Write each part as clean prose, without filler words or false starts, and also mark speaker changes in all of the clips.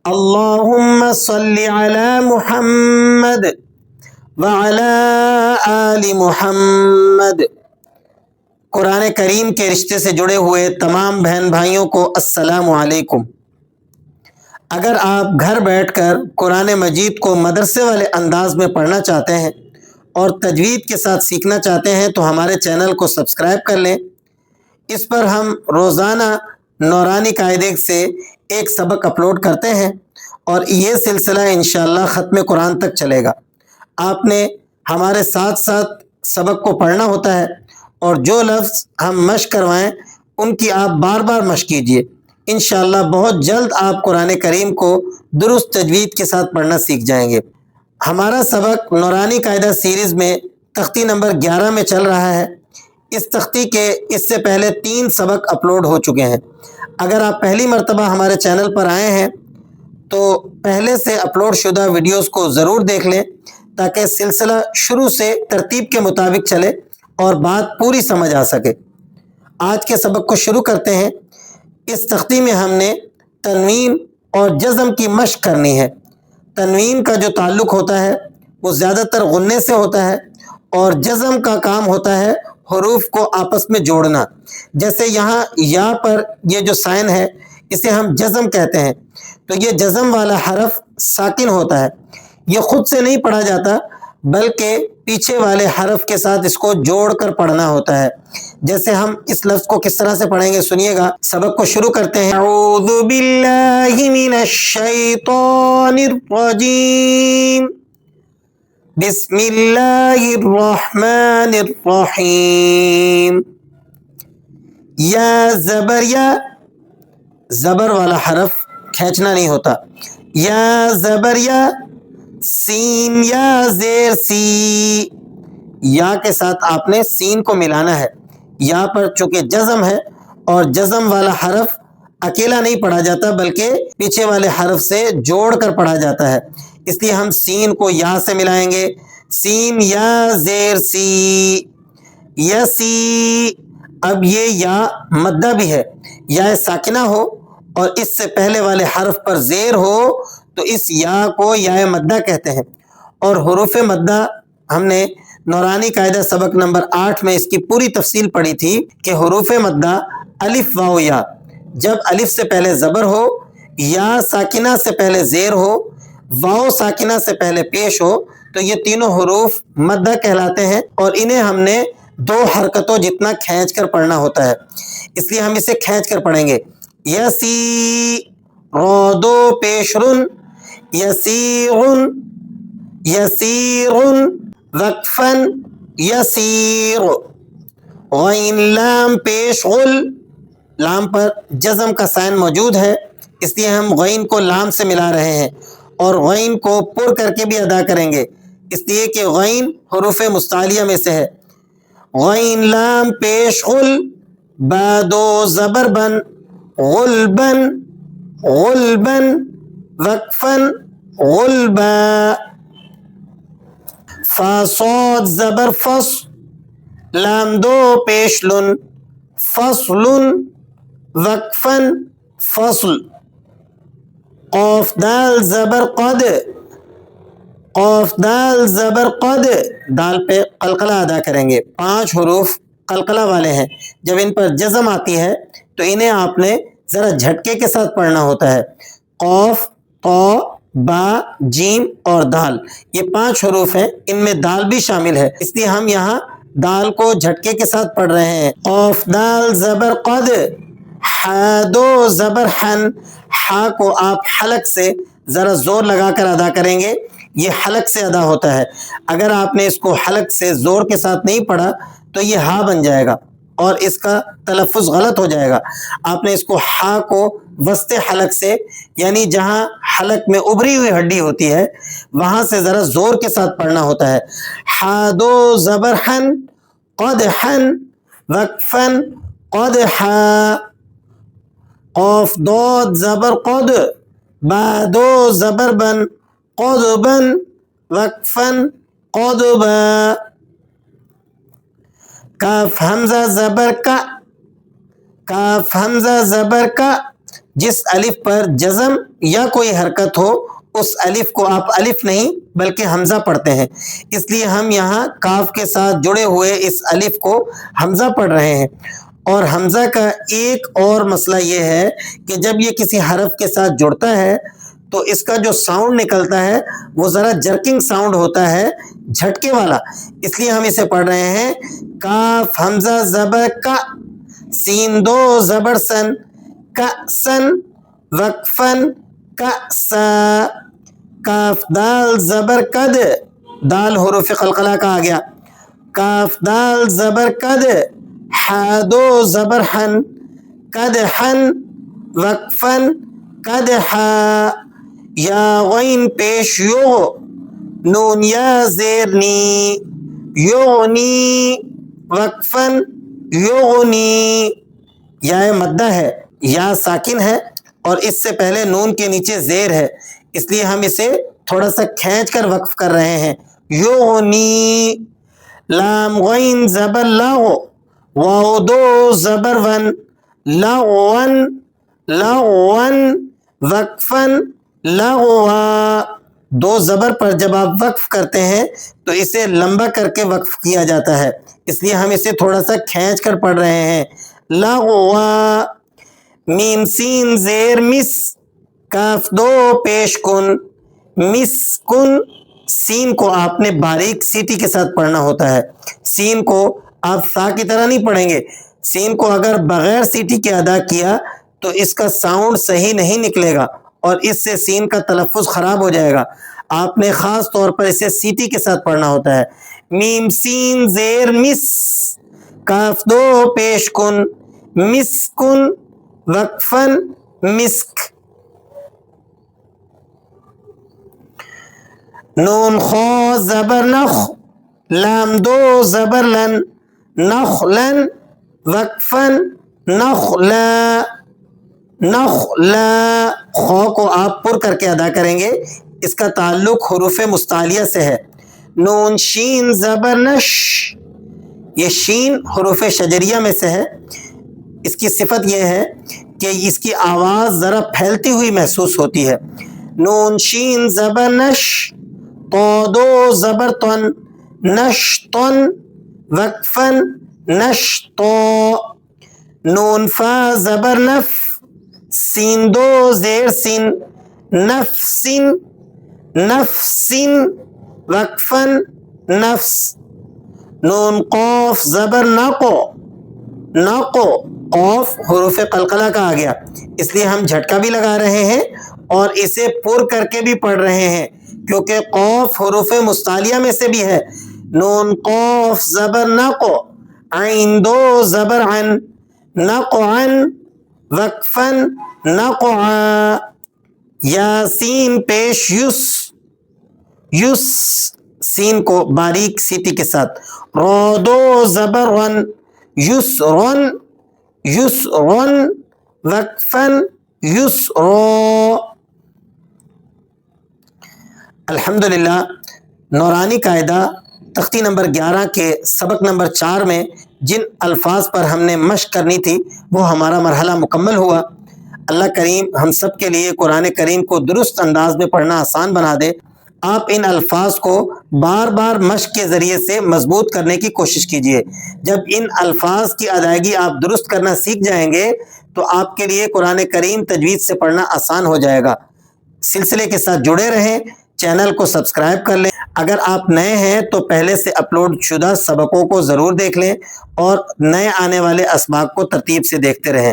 Speaker 1: اللہم صلی علی محمد وعلی آل محمد۔ قرآن کریم کے رشتے سے جڑے ہوئے تمام بہن بھائیوں کو السلام علیکم۔ اگر آپ گھر بیٹھ کر قرآن مجید کو مدرسے والے انداز میں پڑھنا چاہتے ہیں اور تجوید کے ساتھ سیکھنا چاہتے ہیں تو ہمارے چینل کو سبسکرائب کر لیں۔ اس پر ہم روزانہ نورانی قاعدے سے ایک سبق اپلوڈ کرتے ہیں اور یہ سلسلہ انشاءاللہ ختم قرآن تک چلے گا۔ آپ نے ہمارے ساتھ ساتھ سبق کو پڑھنا ہوتا ہے اور جو لفظ ہم مشق کروائیں ان کی آپ بار بار مشق کیجئے۔ انشاءاللہ بہت جلد آپ قرآن کریم کو درست تجوید کے ساتھ پڑھنا سیکھ جائیں گے۔ ہمارا سبق نورانی قاعدہ سیریز میں تختی نمبر 11 میں چل رہا ہے۔ اس تختی کے اس سے پہلے 3 سبق اپلوڈ ہو چکے ہیں۔ اگر آپ پہلی مرتبہ ہمارے چینل پر آئے ہیں تو پہلے سے اپلوڈ شدہ ویڈیوز کو ضرور دیکھ لیں تاکہ سلسلہ شروع سے ترتیب کے مطابق چلے اور بات پوری سمجھ آ سکے۔ آج کے سبق کو شروع کرتے ہیں۔ اس تختی میں ہم نے تنوین اور جزم کی مشق کرنی ہے۔ تنوین کا جو تعلق ہوتا ہے وہ زیادہ تر غنے سے ہوتا ہے اور جزم کا کام ہوتا ہے حروف کو آپس میں جوڑنا۔ جیسے یہاں یا پر یہ جو سائن ہے اسے ہم جزم کہتے ہیں، تو یہ جزم والا حرف ساکن ہوتا ہے۔ یہ خود سے نہیں پڑھا جاتا بلکہ پیچھے والے حرف کے ساتھ اس کو جوڑ کر پڑھنا ہوتا ہے۔ جیسے ہم اس لفظ کو کس طرح سے پڑھیں گے سنیے گا۔ سبق کو شروع کرتے ہیں۔ اعوذ باللہ من الشیطان الرجیم، بسم اللہ الرحمن الرحیم۔ یا زبر یا، زبر والا حرف کھینچنا نہیں ہوتا۔ یا زبر یا، سین یا زیر سی، یا کے ساتھ آپ نے سین کو ملانا ہے۔ یا پر چونکہ جزم ہے اور جزم والا حرف اکیلا نہیں پڑھا جاتا بلکہ پیچھے والے حرف سے جوڑ کر پڑھا جاتا ہے، اس لیے ہم سین کو یا سے ملائیں گے۔ سین یا زیر سی، یسی۔ اب یہ یا مدہ بھی ہے، یا ساکنہ ہو اور اس سے پہلے والے حرف پر زیر ہو تو اس یا کو یا مدہ کہتے ہیں۔ اور حروف مدہ ہم نے نورانی قاعدہ سبق نمبر 8 میں اس کی پوری تفصیل پڑھی تھی کہ حروف مدہ الف واو یا، جب الف سے پہلے زبر ہو، یا ساکنہ سے پہلے زیر ہو، واو ساکنہ سے پہلے پیش ہو تو یہ تینوں حروف مدہ کہلاتے ہیں اور انہیں ہم نے 2 حرکتوں جتنا کھینچ کر پڑھنا ہوتا ہے، اس لیے ہم اسے کھینچ کر پڑھیں گے۔ یسی، رودو پیش رن، یسیرن، یسیرن، وقفن، یسیر۔ غین لام پیش غل، لام پر جزم کا سائن موجود ہے اس لیے ہم غین کو لام سے ملا رہے ہیں اور غین کو پر کر کے بھی ادا کریں گے اس لیے کہ غین حروف مستعلیہ میں سے ہے۔ غین لام پیش غل، بادو زبر بن، غلبن، غلبن، وقفن، غلبا۔ فا صاد زبر فص، لام دو پیش لن، فصل، وقفن، فصل۔ قاف دال زبر قد، قاف دال زبر قد، دال پہ قلقلہ ادا کریں گے۔ 5 حروف قلقلہ والے ہیں، جب ان پر جزم آتی ہے تو انہیں آپ نے ذرا جھٹکے کے ساتھ پڑھنا ہوتا ہے۔ قاف، طا، با، جیم اور دال، یہ 5 حروف ہیں، ان میں دال بھی شامل ہے اس لیے ہم یہاں دال کو جھٹکے کے ساتھ پڑھ رہے ہیں۔ قاف دال زبر قد، حا دو زبر حن، حا کو آپ حلق سے ذرا زور لگا کر ادا کریں گے، یہ حلق سے ادا ہوتا ہے۔ اگر آپ نے اس کو حلق سے زور کے ساتھ نہیں پڑھا تو یہ ہا بن جائے گا اور اس کا تلفظ غلط ہو جائے گا۔ آپ نے اس کو ہا کو وسط حلق سے، یعنی جہاں حلق میں ابھری ہوئی ہڈی ہوتی ہے وہاں سے ذرا زور کے ساتھ پڑھنا ہوتا ہے۔ حا دو زبر حن، قدحن، وقفن، قدحا۔ قاف ضاد زبر قد، با دو زبر بن، قدبن، وقفن، قدبا۔ کاف حمزہ زبر کا، کاف حمزہ زبر کا، جس الف پر جزم یا کوئی حرکت ہو اس الف کو آپ الف نہیں بلکہ حمزہ پڑھتے ہیں، اس لیے ہم یہاں کاف کے ساتھ جڑے ہوئے اس الف کو حمزہ پڑھ رہے ہیں۔ اور حمزہ کا ایک اور مسئلہ یہ ہے کہ جب یہ کسی حرف کے ساتھ جڑتا ہے تو اس کا جو ساؤنڈ نکلتا ہے وہ ذرا جرکنگ ساؤنڈ ہوتا ہے، جھٹکے والا، اس لیے ہم اسے پڑھ رہے ہیں کاف حمزہ زبر کا، سین دو زبر سن، کا سن، وقفن کا سا، کاف دال زبر قد، دال حروف قلقلہ کا آ گیا، کاف دال زبر قد، ہا دو زبر حن، قد حن، وقفن قد ہا، یا غین پیش یو، نون یا زیر نی، یغنی، وقفن یغنی، یا مدہ ہے، یا ساکن ہے اور اس سے پہلے نون کے نیچے زیر ہے، اس لیے ہم اسے تھوڑا سا کھینچ کر وقف کر رہے ہیں، یغنی، لام غین زبر لاغ، واو دو زبر ون، لغون، لغون، وقفن لغوا، دو زبر پر جب آپ وقف کرتے ہیں تو اسے لمبا کر کے وقف کیا جاتا ہے، اس لیے ہم اسے تھوڑا سا کھینچ کر پڑھ رہے ہیں، لغوا، میم سین زیر مس، کاف دو پیش کن، مس کن، سین کو آپ نے باریک سیٹی کے ساتھ پڑھنا ہوتا ہے، سین کو آپ سا کی طرح نہیں پڑھیں گے، سین کو اگر بغیر سیٹی کے ادا کیا تو اس کا ساؤنڈ صحیح نہیں نکلے گا اور اس سے سین کا تلفظ خراب ہو جائے گا، آپ نے خاص طور پر اسے سیٹی کے ساتھ پڑھنا ہوتا ہے، میم سین زیر مس، کاف دو پیش کن، مسکن، وقفن مسک، نون خو زبر نخ، لام دو زبر لن، نخلن، وقفن نخلا، نخلا، خو کو آپ پر کر کے ادا کریں گے، اس کا تعلق حروف مستعلیہ سے ہے، نون شین زبر نش، یہ شین حروف شجریہ میں سے ہے، اس کی صفت یہ ہے کہ اس کی آواز ذرا پھیلتی ہوئی محسوس ہوتی ہے، نون شین زبر نش، تو دو زبر تن، نشتن، وقفن نشتو، نون فا زبر نف، سین دو زیر سین، نفسن، نفسن، وقفن نفس، نون قوف زبر نقو، نقو، قوف حروف قلقلہ کا آ گیا، اس لیے ہم جھٹکا بھی لگا رہے ہیں اور اسے پر کر کے بھی پڑھ رہے ہیں کیونکہ قوف حروف مستعلیہ میں سے بھی ہے، نون قوف زبر نقو، عین دو زبر عن، نقعن، وقفن نقعا، یاسین پیش یس، یس، سین کو باریک سیٹی کے ساتھ، رو دو زبر ون، یسرن، یسرن، وقفن یسرو۔ الحمدللہ نورانی قاعدہ تختی نمبر 11 کے سبق نمبر 4 میں جن الفاظ پر ہم نے مشق کرنی تھی وہ ہمارا مرحلہ مکمل ہوا۔ اللہ کریم ہم سب کے لیے قرآن کریم کو درست انداز میں پڑھنا آسان بنا دے۔ آپ ان الفاظ کو بار بار مشق کے ذریعے سے مضبوط کرنے کی کوشش کیجئے۔ جب ان الفاظ کی ادائیگی آپ درست کرنا سیکھ جائیں گے تو آپ کے لیے قرآن کریم تجوید سے پڑھنا آسان ہو جائے گا۔ سلسلے کے ساتھ جڑے رہیں، چینل کو سبسکرائب کر لیں۔ اگر آپ نئے ہیں تو پہلے سے اپلوڈ شدہ سبقوں کو ضرور دیکھ لیں اور نئے آنے والے اسباق کو ترتیب سے دیکھتے رہیں۔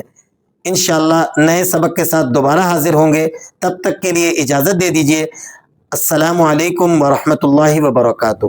Speaker 1: انشاءاللہ نئے سبق کے ساتھ دوبارہ حاضر ہوں گے، تب تک کے لیے اجازت دے دیجیے۔ السلام علیکم ورحمۃ اللہ وبرکاتہ۔